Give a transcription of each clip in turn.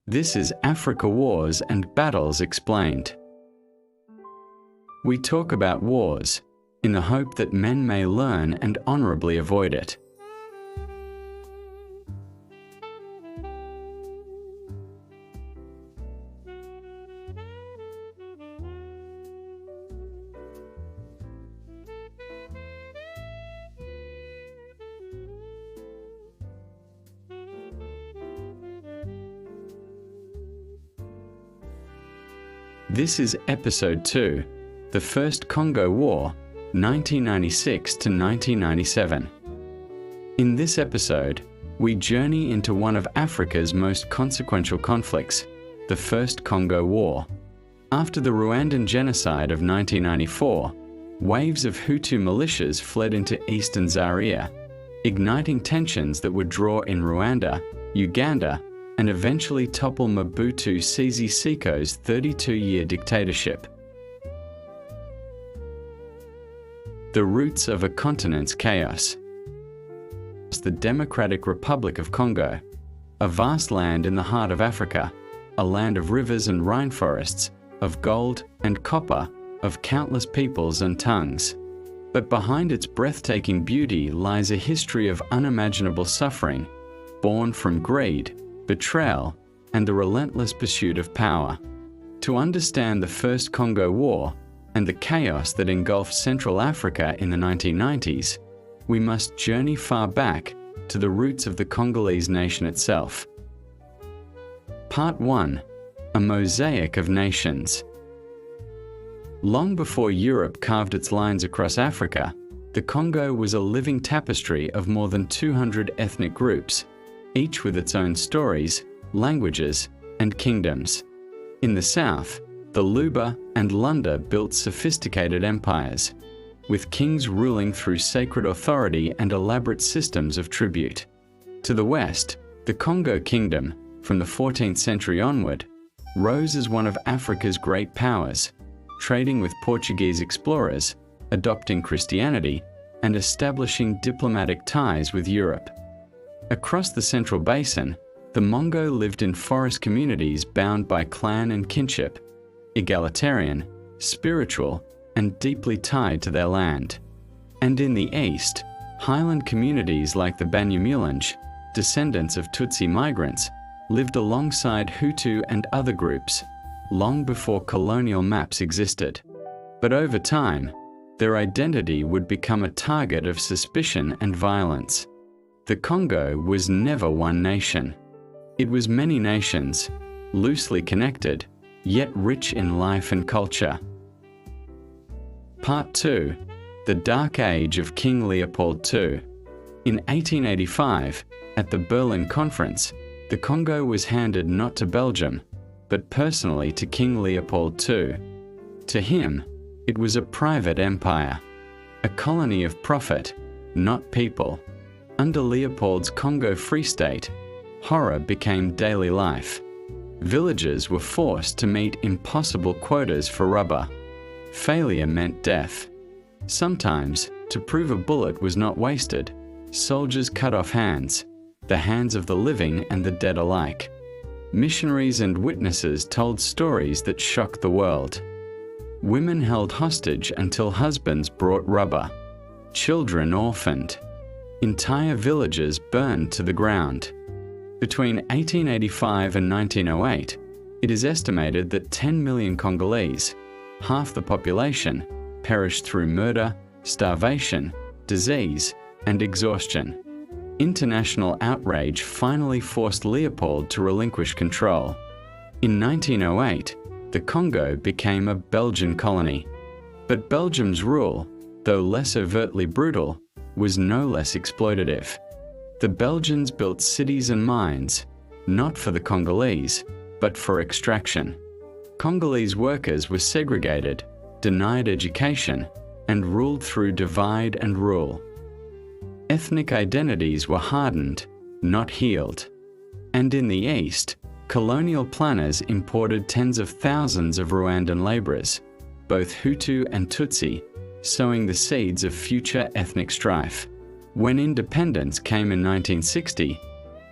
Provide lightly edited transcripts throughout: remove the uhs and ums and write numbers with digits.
This is Africa Wars and Battles Explained. We talk about wars in the hope that men may learn and honorably avoid it. This is Episode 2, the First Congo War, 1996 to 1997. In this episode, we journey into one of Africa's most consequential conflicts, the First Congo War. After the Rwandan Genocide of 1994, waves of Hutu militias fled into eastern Zaire, igniting tensions that would draw in Rwanda, Uganda, and eventually topple Mobutu Sese Seko's 32-year dictatorship. The roots of a continent's chaos. The Democratic Republic of Congo, a vast land in the heart of Africa, a land of rivers and rainforests, of gold and copper, of countless peoples and tongues. But behind its breathtaking beauty lies a history of unimaginable suffering, born from greed, betrayal, and the relentless pursuit of power. To understand the First Congo War and the chaos that engulfed Central Africa in the 1990s, we must journey far back to the roots of the Congolese nation itself. Part 1. A Mosaic of Nations. Long before Europe carved its lines across Africa, the Congo was a living tapestry of more than 200 ethnic groups, each with its own stories, languages, and kingdoms. In the south, the Luba and Lunda built sophisticated empires, with kings ruling through sacred authority and elaborate systems of tribute. To the west, the Congo Kingdom, from the 14th century onward, rose as one of Africa's great powers, trading with Portuguese explorers, adopting Christianity, and establishing diplomatic ties with Europe. Across the Central Basin, the Mongo lived in forest communities bound by clan and kinship, egalitarian, spiritual, and deeply tied to their land. And in the east, highland communities like the Banyamulenge, descendants of Tutsi migrants, lived alongside Hutu and other groups, long before colonial maps existed. But over time, their identity would become a target of suspicion and violence. The Congo was never one nation. It was many nations, loosely connected, yet rich in life and culture. Part 2. The Dark Age of King Leopold II. In 1885, at the Berlin Conference, the Congo was handed not to Belgium, but personally to King Leopold II. To him, it was a private empire, a colony of profit, not people. Under Leopold's Congo Free State, horror became daily life. Villagers were forced to meet impossible quotas for rubber. Failure meant death. Sometimes, to prove a bullet was not wasted, soldiers cut off hands, the hands of the living and the dead alike. Missionaries and witnesses told stories that shocked the world. Women held hostage until husbands brought rubber. Children orphaned. Entire villages burned to the ground. Between 1885 and 1908, it is estimated that 10 million Congolese, half the population, perished through murder, starvation, disease, and exhaustion. International outrage finally forced Leopold to relinquish control. In 1908, the Congo became a Belgian colony. But Belgium's rule, though less overtly brutal, was no less exploitative. The Belgians built cities and mines, not for the Congolese, but for extraction. Congolese workers were segregated, denied education, and ruled through divide and rule. Ethnic identities were hardened, not healed. And in the east, colonial planners imported tens of thousands of Rwandan laborers, both Hutu and Tutsi, sowing the seeds of future ethnic strife. When independence came in 1960,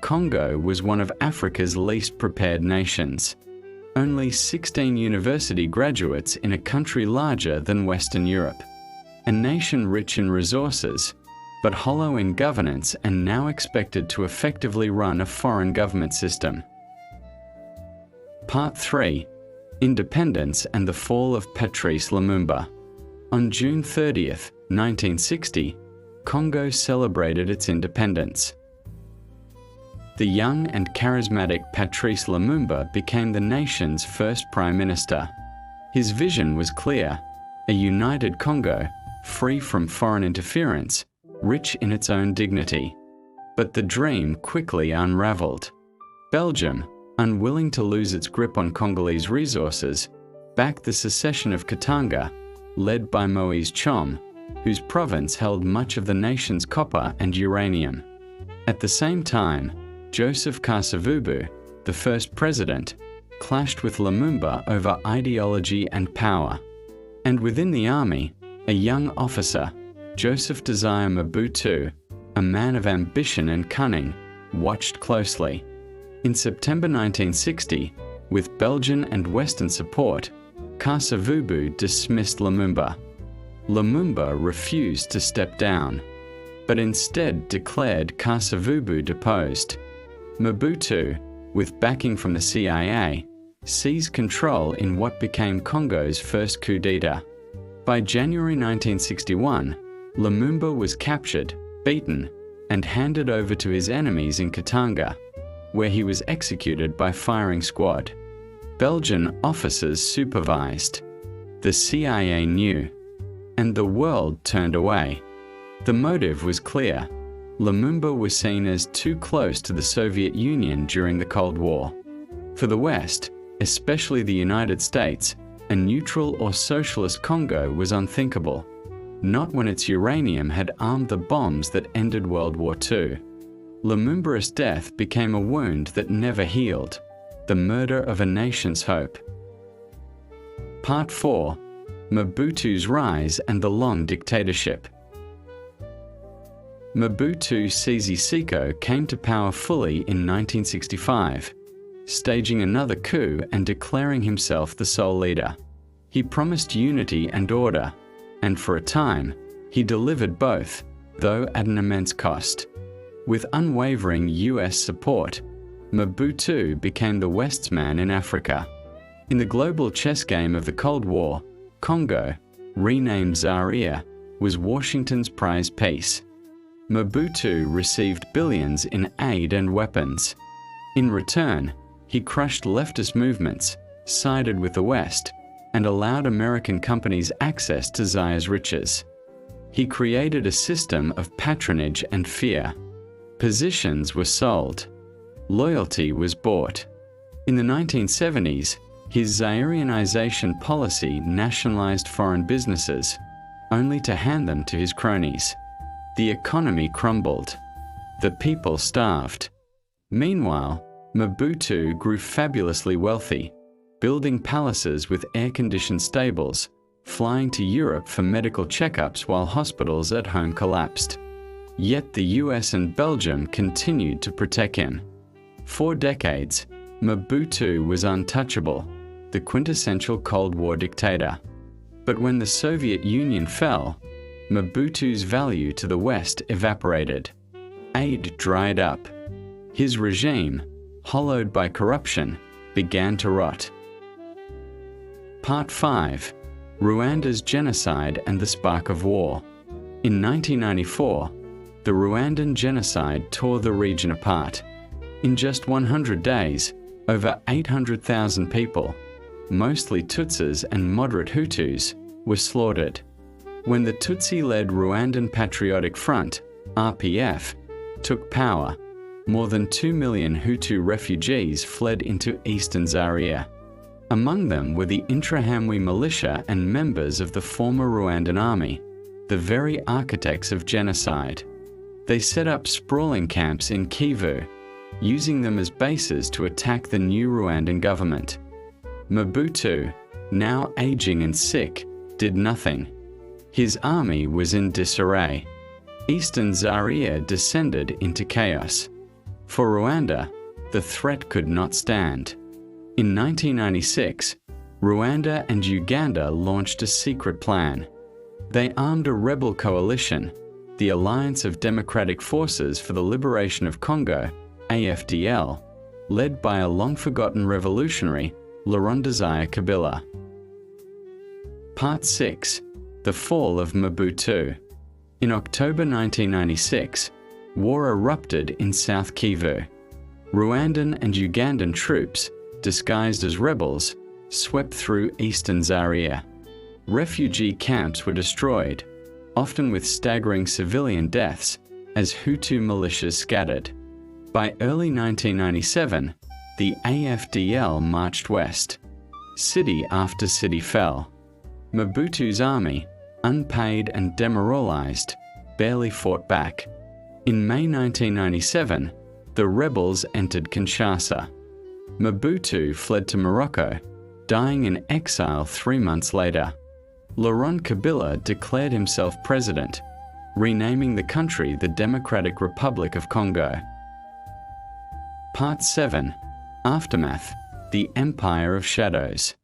Congo was one of Africa's least prepared nations. Only 16 university graduates in a country larger than Western Europe. A nation rich in resources, but hollow in governance and now expected to effectively run a foreign government system. Part 3. Independence and the fall of Patrice Lumumba. On June 30th, 1960, Congo celebrated its independence. The young and charismatic Patrice Lumumba became the nation's first prime minister. His vision was clear: a united Congo, free from foreign interference, rich in its own dignity. But the dream quickly unraveled. Belgium, unwilling to lose its grip on Congolese resources, backed the secession of Katanga, led by Moise Tshombe, whose province held much of the nation's copper and uranium. At the same time, Joseph Kasa-Vubu, the first president, clashed with Lumumba over ideology and power. And within the army, a young officer, Joseph Desire Mobutu, a man of ambition and cunning, watched closely. In September 1960, with Belgian and Western support, Kasa-Vubu dismissed Lumumba. Lumumba refused to step down, but instead declared Kasa-Vubu deposed. Mobutu, with backing from the CIA, seized control in what became Congo's first coup d'etat. By January 1961, Lumumba was captured, beaten, and handed over to his enemies in Katanga, where he was executed by firing squad. Belgian officers supervised. The CIA knew, and the world turned away. The motive was clear. Lumumba was seen as too close to the Soviet Union during the Cold War. For the West, especially the United States, a neutral or socialist Congo was unthinkable, not when its uranium had armed the bombs that ended World War II. Lumumba's death became a wound that never healed, the murder of a nation's hope. Part 4. Mobutu's rise and the long dictatorship. Mobutu Sese Seko came to power fully in 1965, staging another coup and declaring himself the sole leader. He promised unity and order, and for a time, he delivered both, though at an immense cost. With unwavering US support, Mobutu became the West's man in Africa. In the global chess game of the Cold War, Congo, renamed Zaire, was Washington's prized piece. Mobutu received billions in aid and weapons. In return, he crushed leftist movements, sided with the West, and allowed American companies access to Zaire's riches. He created a system of patronage and fear. Positions were sold. Loyalty was bought. In the 1970s, his Zairianization policy nationalized foreign businesses, only to hand them to his cronies. The economy crumbled. The people starved. Meanwhile, Mobutu grew fabulously wealthy, building palaces with air-conditioned stables, flying to Europe for medical checkups while hospitals at home collapsed. Yet the US and Belgium continued to protect him. For decades, Mobutu was untouchable, the quintessential Cold War dictator. But when the Soviet Union fell, Mobutu's value to the West evaporated. Aid dried up. His regime, hollowed by corruption, began to rot. Part 5. Rwanda's Genocide and the Spark of War. In 1994, the Rwandan Genocide tore the region apart. In just 100 days, over 800,000 people, mostly Tutsis and moderate Hutus, were slaughtered. When the Tutsi-led Rwandan Patriotic Front, RPF, took power, more than 2 million Hutu refugees fled into eastern Zaire. Among them were the Interahamwe militia and members of the former Rwandan army, the very architects of genocide. They set up sprawling camps in Kivu, using them as bases to attack the new Rwandan government. Mobutu, now aging and sick, did nothing. His army was in disarray. Eastern Zaire descended into chaos. For Rwanda, the threat could not stand. In 1996, Rwanda and Uganda launched a secret plan. They armed a rebel coalition, the Alliance of Democratic Forces for the Liberation of Congo, AFDL, led by a long-forgotten revolutionary, Laurent-Désiré Kabila. Part 6. The Fall of Mobutu. In October 1996, war erupted in South Kivu. Rwandan and Ugandan troops, disguised as rebels, swept through eastern Zaire. Refugee camps were destroyed, often with staggering civilian deaths, as Hutu militias scattered. By early 1997, the AFDL marched west. City after city fell. Mobutu's army, unpaid and demoralized, barely fought back. In May 1997, the rebels entered Kinshasa. Mobutu fled to Morocco, dying in exile 3 months later. Laurent Kabila declared himself president, renaming the country the Democratic Republic of Congo. Part 7. Aftermath. The Empire of Shadows.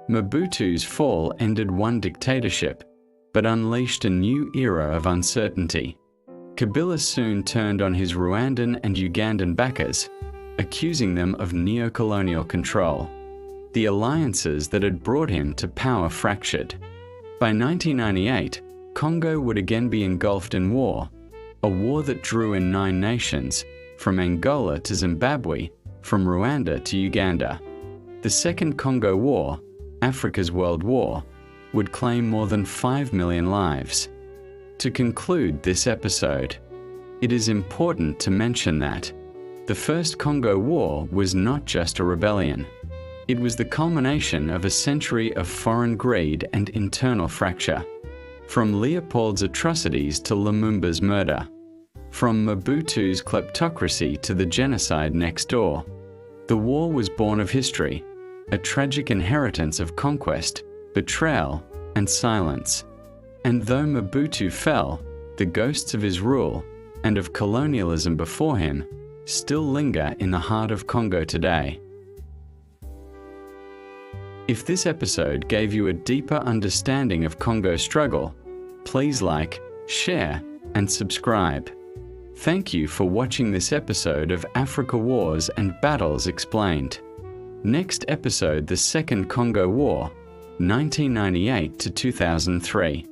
Mobutu's fall ended one dictatorship, but unleashed a new era of uncertainty. Kabila soon turned on his Rwandan and Ugandan backers, accusing them of neo-colonial control. The alliances that had brought him to power fractured. By 1998, Congo would again be engulfed in war, a war that drew in 9 nations, from Angola to Zimbabwe, from Rwanda to Uganda. The Second Congo War, Africa's World War, would claim more than 5 million lives. To conclude this episode, it is important to mention that the First Congo War was not just a rebellion. It was the culmination of a century of foreign greed and internal fracture. From Leopold's atrocities to Lumumba's murder. From Mobutu's kleptocracy to the genocide next door. The war was born of history, a tragic inheritance of conquest, betrayal, and silence. And though Mobutu fell, the ghosts of his rule and of colonialism before him still linger in the heart of Congo today. If this episode gave you a deeper understanding of Congo's struggle, please like, share, and subscribe. Thank you for watching this episode of Africa Wars and Battles Explained. Next episode, the Second Congo War, 1998 to 2003.